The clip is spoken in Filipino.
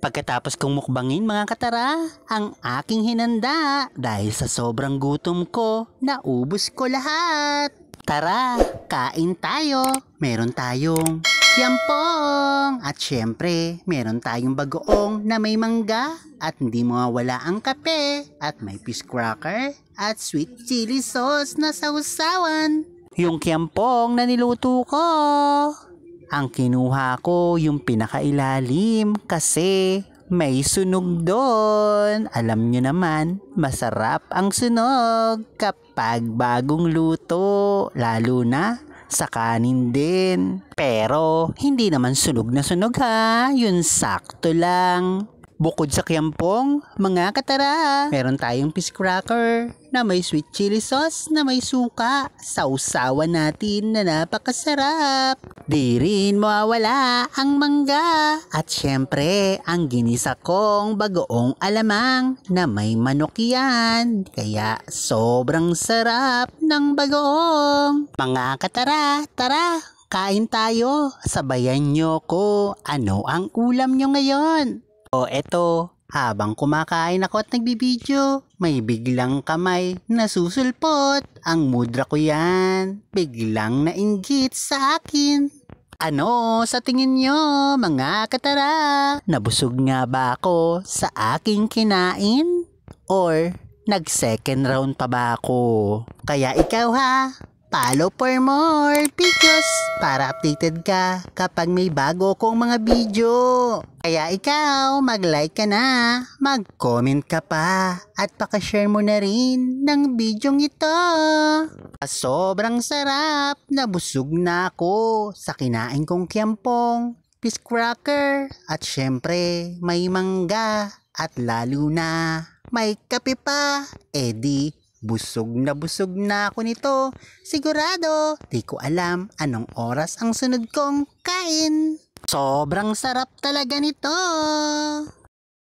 Pagkatapos kong mukbangin mga katara, ang aking hinanda dahil sa sobrang gutom ko, naubos ko lahat. Tara, kain tayo. Meron tayong yampong at syempre meron tayong bagoong na may mangga at hindi mawawala ang kape at may fish cracker at sweet chili sauce na sausawan. Yung kiyampong na niluto ko. Ang kinuha ko yung pinakailalim kasi may sunog doon. Alam nyo naman, masarap ang sunog kapag bagong luto, lalo na sa kanin din. Pero hindi naman sunog na sunog ha, yun sakto lang. Bukod sa kiyampong, mga katara, meron tayong fish cracker na may sweet chili sauce na may suka. Sausawan natin na napakasarap. Di rin mawawala ang mangga. At syempre, ang ginisa kong bagoong alamang na may manok yan. Kaya sobrang sarap ng bagoong. Mga katara, tara, kain tayo. Sabayan nyo ko. Ano ang ulam nyo ngayon? O eto, habang kumakain ako at nagbibideo, may biglang kamay na susulpot. Ang mudra ko yan. Biglang nainggit sa akin. Ano sa tingin nyo mga katara? Nabusog nga ba ako sa aking kinain? Or nag second round pa ba ako? Kaya ikaw ha, follow for more videos para updated ka kapag may bago kong mga video. Kaya ikaw, mag-like ka na, mag-comment ka pa, at pakashare mo na rin ng bidyong ito. Sobrang sarap, nabusog na ako sa kinain kong kiyampong, fish cracker, at syempre may mangga, at lalo na may kape pa. Di busog na ako nito. Sigurado, di ko alam anong oras ang sunod kong kain. Sobrang sarap talaga nito.